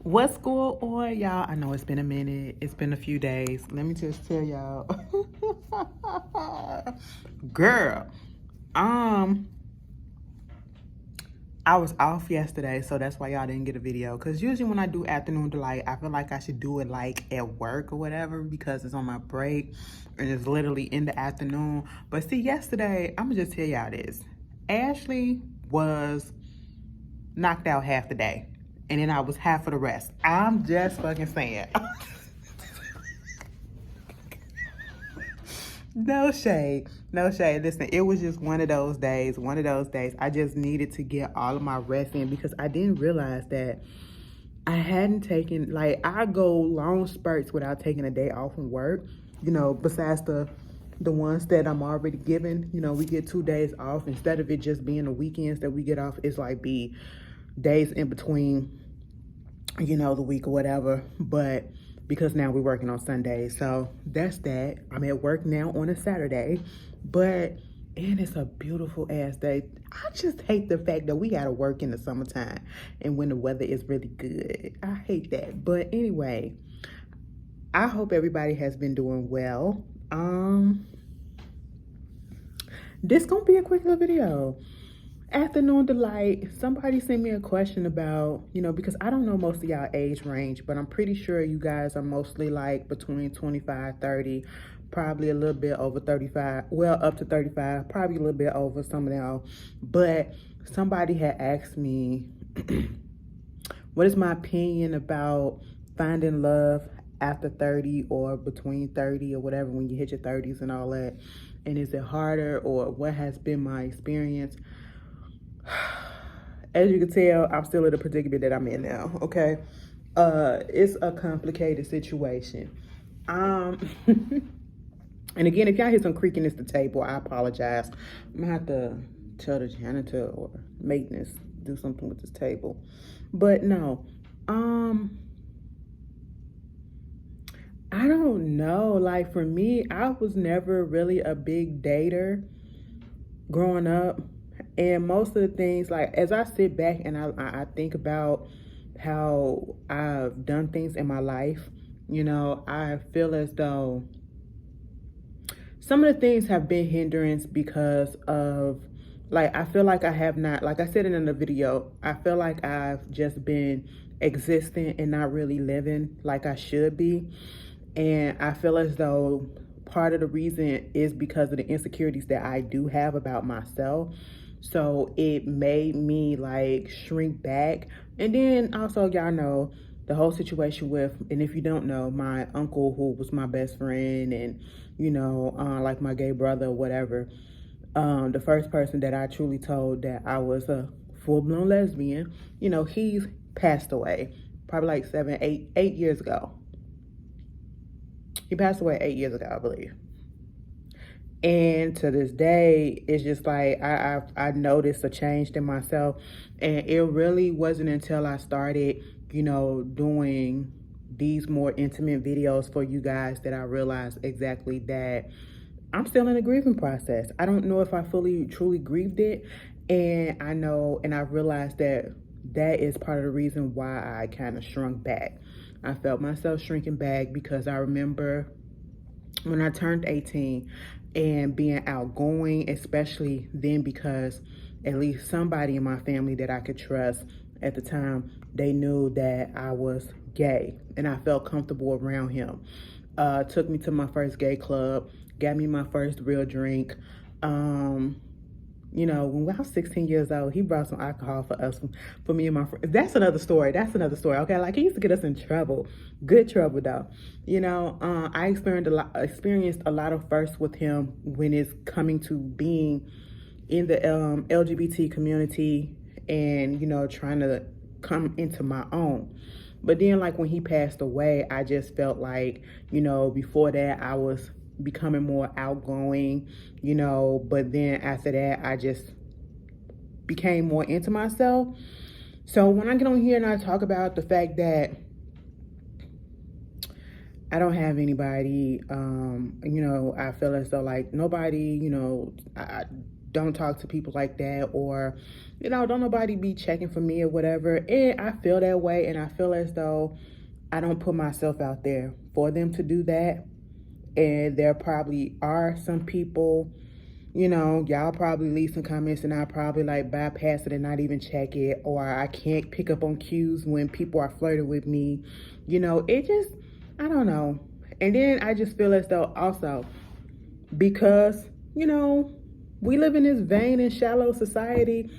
What's going on, y'all? I know it's been a minute. It's been a few days. Let me just tell y'all. Girl, um, I was off yesterday, so that's why y'all didn't get a video. Because usually when I do afternoon delight, I feel like I should do it like at work or whatever because it's on my break and it's literally in the afternoon. But see, yesterday, I'm going to just tell y'all this. Ashley was knocked out half the day. And then I was half of the rest. I'm just fucking saying. No shade. No shade. Listen, it was just one of those days. One of those days. I just needed to get all of my rest in because I didn't realize that I hadn't taken, like, I go long spurts without taking a day off from work, you know, besides the ones that I'm already given. You know, we get 2 days off. Instead of it just being the weekends that we get off, it's like be days in between, you know, the week or whatever. But because now we're working on Sundays, so that's that. I'm at work now on a Saturday, and it's a beautiful ass day. I just hate the fact that we gotta work in the summertime and when the weather is really good. I hate that. But anyway, I hope everybody has been doing well. This gonna be a quick little video. Afternoon delight. Somebody sent me a question about, you know, because I don't know most of y'all age range, but I'm pretty sure you guys are mostly like between 25, 30, probably a little bit over 35, well, up to 35, probably a little bit over some of y'all. But somebody had asked me, what is my opinion about finding love after 30 or between 30 or whatever, when you hit your 30s and all that? And is it harder, or what has been my experience? As you can tell, I'm still in the predicament that I'm in now, okay? It's a complicated situation. And again, if y'all hear some creaking, it's the table. I apologize. I'm gonna have to tell the janitor or maintenance do something with this table. But no, I don't know. Like, for me, I was never really a big dater growing up. And most of the things, like, as I sit back and I think about how I've done things in my life, you know, I feel as though some of the things have been hindrance because of, like, I feel like I have not, like I said in the video, I feel like I've just been existing and not really living like I should be. And I feel as though part of the reason is because of the insecurities that I do have about myself. So it made me like shrink back. And then also, y'all know the whole situation with, and if you don't know, my uncle, who was my best friend and, you know, like my gay brother or whatever, the first person that I truly told that I was a full-blown lesbian, you know, he's passed away probably like 8 years ago. He passed away 8 years ago, I believe. And to this day, it's just like I noticed a change in myself. And it really wasn't until I started, you know, doing these more intimate videos for you guys that I realized exactly that I'm still in the grieving process. I don't know if I truly grieved it. And I know, and I realized that that is part of the reason why I kind of shrunk back. I felt myself shrinking back because I remember when I turned 18 and being outgoing, especially then, because at least somebody in my family that I could trust at the time, they knew that I was gay and I felt comfortable around him. Took me to my first gay club, got me my first real drink. You know, when I was 16 years old, he brought some alcohol for us, for me and my friends. That's another story. Okay, like, he used to get us in trouble, good trouble though. You know, I experienced a lot of firsts with him when it's coming to being in the LGBT community and, you know, trying to come into my own. But then, like, when he passed away, I just felt like, you know, before that I was becoming more outgoing, you know, but then after that I just became more into myself. So when I get on here and I talk about the fact that I don't have anybody, you know, I feel as though like nobody, you know, I don't talk to people like that, or, you know, don't nobody be checking for me or whatever. And I feel that way, and I feel as though I don't put myself out there for them to do that. And there probably are some people, you know, y'all probably leave some comments and I probably like bypass it and not even check it, or I can't pick up on cues when people are flirting with me. You know, it just, I don't know. And then I just feel as though also, because, you know, we live in this vain and shallow society,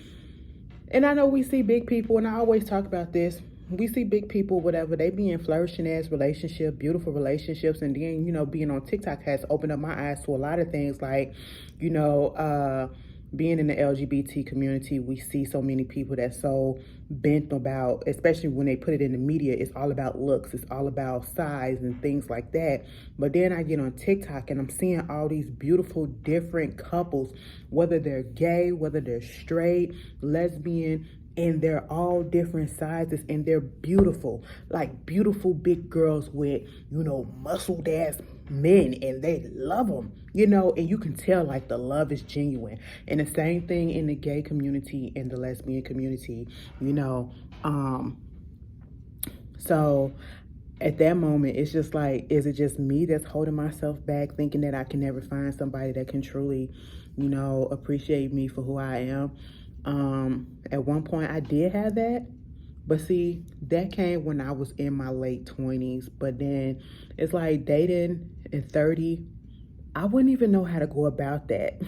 and I know we see big people, and I always talk about this. We see big people, whatever, they be in flourishing ass relationships, beautiful relationships, and then, you know, being on TikTok has opened up my eyes to a lot of things, like, you know, being in the LGBT community, we see so many people that's so bent about, especially when they put it in the media, it's all about looks, it's all about size and things like that. But then I get on TikTok and I'm seeing all these beautiful different couples, whether they're gay, whether they're straight, lesbian, and they're all different sizes, and they're beautiful, like beautiful big girls with, you know, muscled ass men, and they love them, you know, and you can tell like the love is genuine. And the same thing in the gay community and the lesbian community, you know. So at that moment, it's just like, is it just me that's holding myself back, thinking that I can never find somebody that can truly, you know, appreciate me for who I am? At one point I did have that, but see, that came when I was in my late 20s. But then it's like dating at 30, I wouldn't even know how to go about that.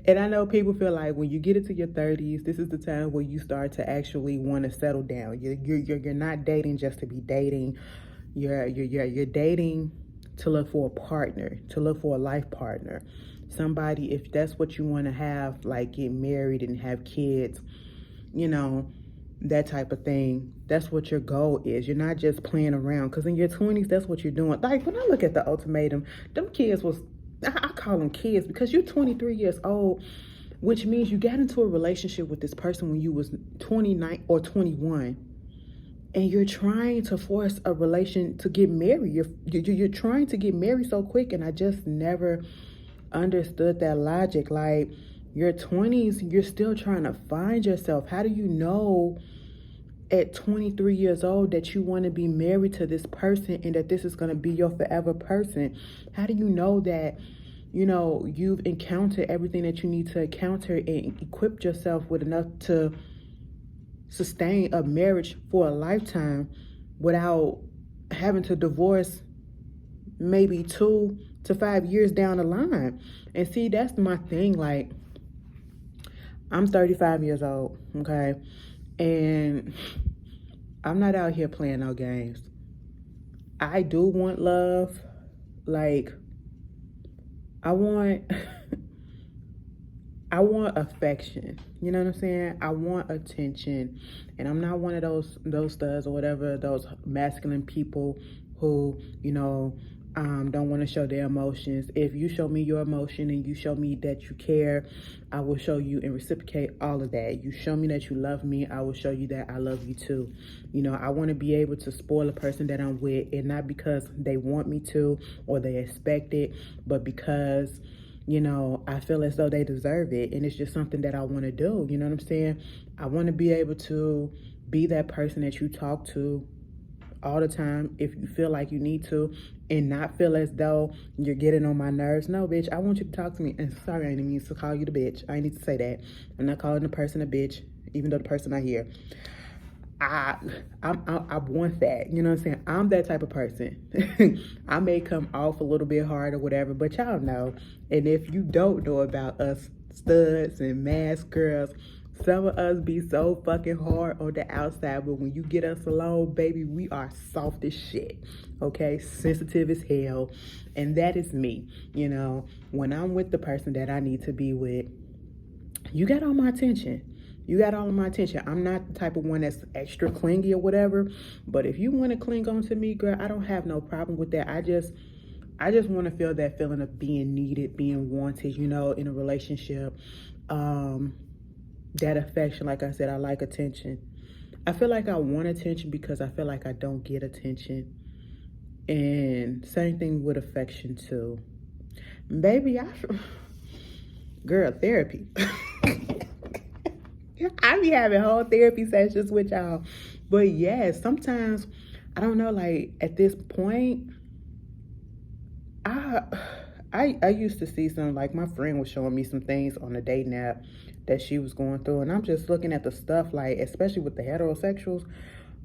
And I know people feel like when you get into your 30s, this is the time where you start to actually want to settle down. You're not dating just to be dating. You're dating to look for a partner, to look for a life partner. Somebody, if that's what you want to have, like get married and have kids, you know, that type of thing. That's what your goal is. You're not just playing around, because in your 20s, that's what you're doing. Like when I look at the ultimatum, them kids was, I call them kids, because you're 23 years old, which means you got into a relationship with this person when you was 29 or 21. And you're trying to force a relation to get married. You're trying to get married so quick, and I just never understood that logic. Like, your 20s, you're still trying to find yourself. How do you know at 23 years old that you want to be married to this person and that this is going to be your forever person? How do you know that, you know, you've encountered everything that you need to encounter and equipped yourself with enough to sustain a marriage for a lifetime without having to divorce maybe 2 to 5 years down the line? And see, that's my thing. Like, I'm 35 years old, okay? And I'm not out here playing no games. I do want love. Like, I want I want affection. You know what I'm saying? I want attention. And I'm not one of those studs or whatever, those masculine people who, you know, don't want to show their emotions. If you show me your emotion and you show me that you care, I will show you and reciprocate all of that. You show me that you love me, I will show you that I love you too. You know, I want to be able to spoil a person that I'm with, and not because they want me to or they expect it, but because, you know, I feel as though they deserve it, and it's just something that I want to do. You know what I'm saying? I want to be able to be that person that you talk to all the time if you feel like you need to, and not feel as though you're getting on my nerves. No, bitch, I want you to talk to me. And sorry, I didn't mean to call you the bitch. I need to say that. I'm not calling the person a bitch, even though the person I hear. I want that. You know what I'm saying? I'm that type of person. I may come off a little bit hard or whatever, but y'all know. And if you don't know about us studs and mask girls, some of us be so fucking hard on the outside, but when you get us alone, baby, we are soft as shit, okay? Sensitive as hell, and that is me. You know, when I'm with the person that I need to be with, you got all my attention. You got all of my attention. I'm not the type of one that's extra clingy or whatever, but if you want to cling on to me, girl, I don't have no problem with that. I just want to feel that feeling of being needed, being wanted, you know, in a relationship. That affection, like I said, I like attention. I feel like I want attention because I feel like I don't get attention. And same thing with affection too. Baby, Girl, therapy. I be having whole therapy sessions with y'all. But yeah, sometimes, I don't know, like at this point, I I used to see some, like my friend was showing me some things on a dating app that she was going through, and I'm just looking at the stuff, like especially with the heterosexuals.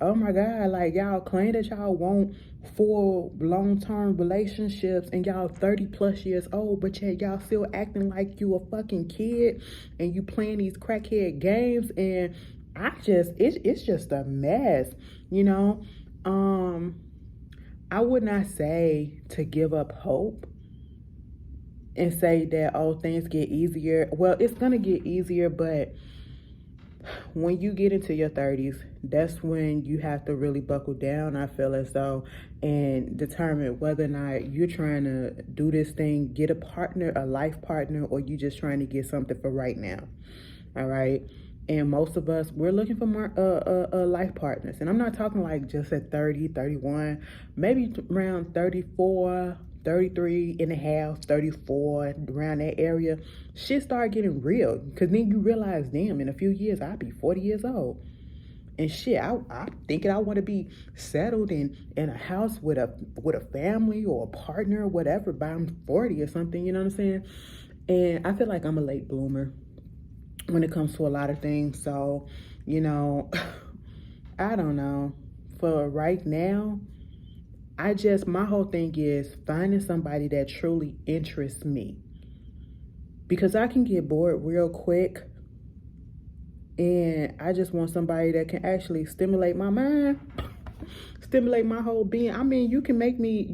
Oh my God, like y'all claim that y'all want full long-term relationships and y'all 30 plus years old, but yet y'all still acting like you a fucking kid and you playing these crackhead games, and it's just a mess, you know. Um I would not say to give up hope and say that, oh, things get easier. Well, it's gonna get easier, but when you get into your 30s, that's when you have to really buckle down, I feel as though, and determine whether or not you're trying to do this thing, get a partner, a life partner, or you just trying to get something for right now. All right. And most of us, we're looking for more life partners. And I'm not talking like just at 30, 31, maybe around 34, 33 and a half, 34, around that area. Shit start getting real. Because then you realize, damn, in a few years, I'll be 40 years old. And shit, I'm thinking I want to be settled in a house with a family or a partner or whatever by I'm 40 or something, you know what I'm saying? And I feel like I'm a late bloomer when it comes to a lot of things. So, you know, I don't know. For right now, my whole thing is finding somebody that truly interests me. Because I can get bored real quick. And I just want somebody that can actually stimulate my mind, stimulate my whole being. I mean, you can make me,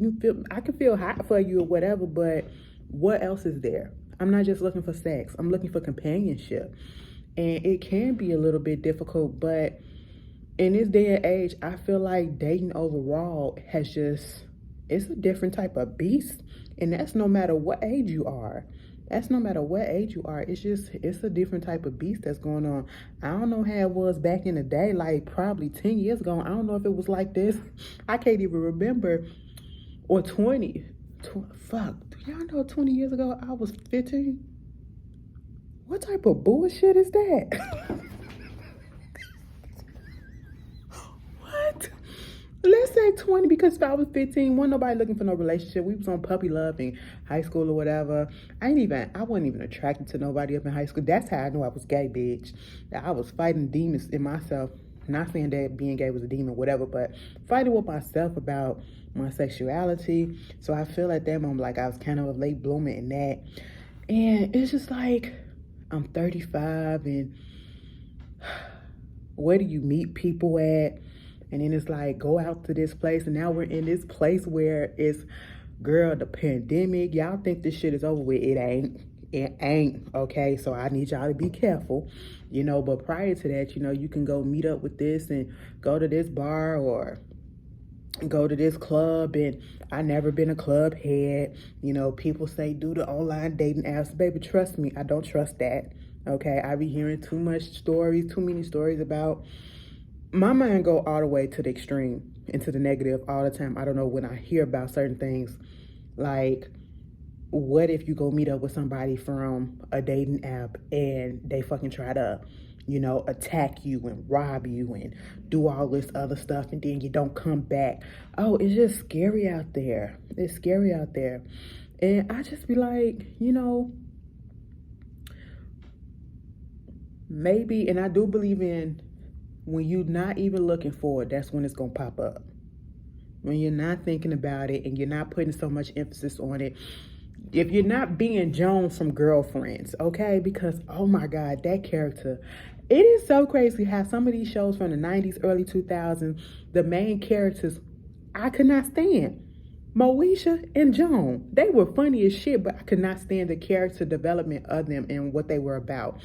I can feel hot for you or whatever, but what else is there? I'm not just looking for sex. I'm looking for companionship. And it can be a little bit difficult, but in this day and age, I feel like dating overall it's a different type of beast. And that's no matter what age you are. That's no matter what age you are. It's a different type of beast that's going on. I don't know how it was back in the day, like probably 10 years ago. I don't know if it was like this. I can't even remember. Or 20. Fuck. Do y'all know 20 years ago I was 15? What type of bullshit is that? What? Let's say 20, because if I was 15, wasn't nobody looking for no relationship. We was on puppy love in high school or whatever. I wasn't even attracted to nobody up in high school. That's how I knew I was gay, bitch. I was fighting demons in myself. Not saying that being gay was a demon, whatever, but fighting with myself about my sexuality. So I feel at that moment like I was kind of a late bloomer in that. And it's just like, I'm 35, and where do you meet people at? And then it's like, go out to this place, and now we're in this place where it's, girl, the pandemic. Y'all think this shit is over with. It ain't. It ain't, okay? So I need y'all to be careful, you know. But prior to that, you know, you can go meet up with this and go to this bar or go to this club. And I never been a club head. You know, people say do the online dating apps. Baby, trust me, I don't trust that, okay? I be hearing too many stories about. My mind go all the way to the extreme, into the negative all the time. I don't know, when I hear about certain things, like, what if you go meet up with somebody from a dating app and they fucking try to, you know, attack you and rob you and do all this other stuff, and then you don't come back? Oh, it's just scary out there. It's scary out there. And I just be like, you know, maybe, and I do believe in, when you're not even looking for it, that's when it's gonna pop up. When you're not thinking about it and you're not putting so much emphasis on it. If you're not being Jones from Girlfriends, okay? Because, oh my God, that character. It is so crazy how some of these shows from the 90s, early 2000s, the main characters, I could not stand. Moesha and Joan, they were funny as shit, but I could not stand the character development of them and what they were about.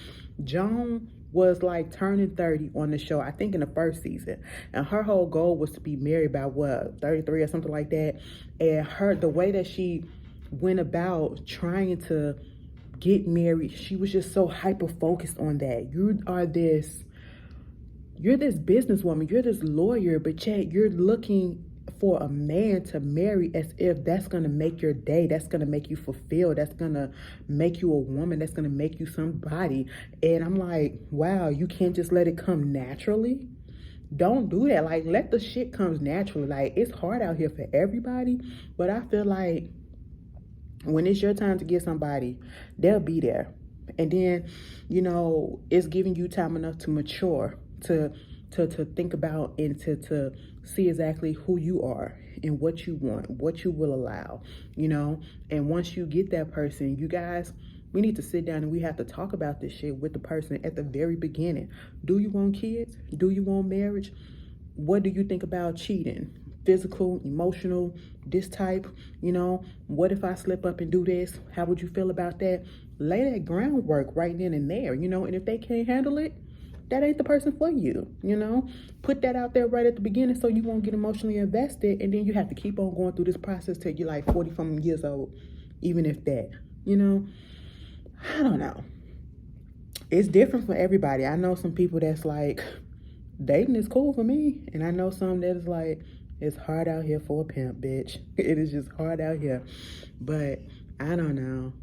Joan was like turning 30 on the show, I think in the first season. And her whole goal was to be married by 33 or something like that. And the way that she went about trying to get married, she was just so hyper focused on that. You're this businesswoman, you're this lawyer, but yet you're looking for a man to marry as if that's gonna make your day, that's gonna make you fulfilled, that's gonna make you a woman, that's gonna make you somebody. And I'm like, wow, you can't just let it come naturally. Don't do that. Like, let the shit comes naturally. Like, it's hard out here for everybody, but I feel like when it's your time to get somebody, they'll be there. And then, you know, it's giving you time enough to mature, to think about, and to see exactly who you are and what you want, what you will allow, you know. And once you get that person, you guys, we need to sit down and we have to talk about this shit with the person at the very beginning. Do you want kids? Do you want marriage? What do you think about cheating? Physical, emotional, this type, you know? What if I slip up and do this? How would you feel about that? Lay that groundwork right then and there, you know? And if they can't handle it, that ain't the person for you, you know? Put that out there right at the beginning so you won't get emotionally invested, and then you have to keep on going through this process till you're like 40-something years old, even if that, you know? I don't know. It's different for everybody. I know some people that's like, dating is cool for me, and I know some that is like, it's hard out here for a pimp, bitch. It is just hard out here. But I don't know.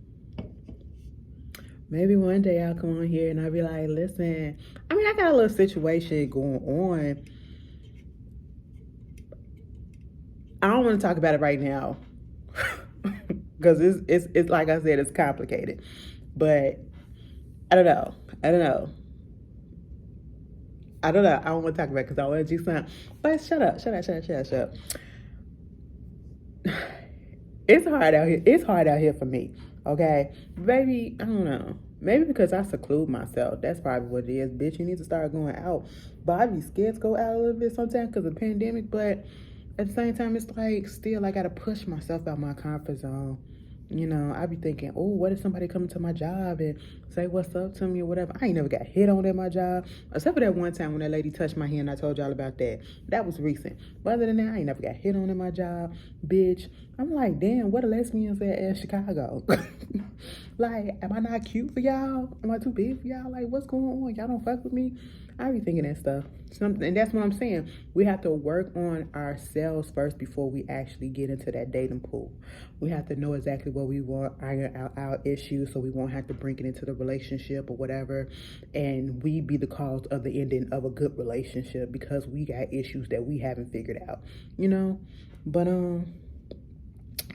Maybe one day I'll come on here and I'll be like, listen, I mean, I got a little situation going on. I don't want to talk about it right now because it's like I said, it's complicated. But I don't know. I don't want to talk about it because I want to do something. But shut up. It's hard out here. It's hard out here for me. Okay, maybe, I don't know. Maybe because I seclude myself. That's probably what it is. Bitch, you need to start going out. But I be scared to go out a little bit sometimes because of the pandemic. But at the same time, it's like, still, I got to push myself out my comfort zone. You know, I be thinking, oh, what if somebody come to my job and say what's up to me or whatever? I ain't never got hit on at my job, except for that one time when that lady touched my hand. I told y'all about that. That was recent. But other than that, I ain't never got hit on at my job, bitch. I'm like, damn, what a lesbians at in Chicago? Like, am I not cute for y'all? Am I too big for y'all? Like, what's going on? Y'all don't fuck with me? I be thinking that stuff. And that's what I'm saying. We have to work on ourselves first before we actually get into that dating pool. We have to know exactly what we want, iron out our issues, so we won't have to bring it into the relationship or whatever. And we be the cause of the ending of a good relationship because we got issues that we haven't figured out, you know? But,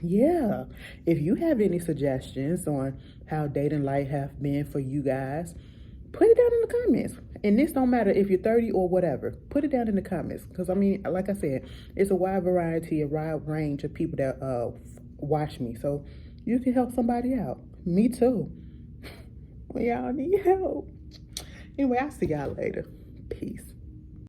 yeah, if you have any suggestions on how dating life have been for you guys, put it down in the comments. And this don't matter if you're 30 or whatever. Put it down in the comments. Because, I mean, like I said, it's a wide variety, a wide range of people that watch me. So you can help somebody out. Me too. We all need help. Anyway, I'll see y'all later. Peace.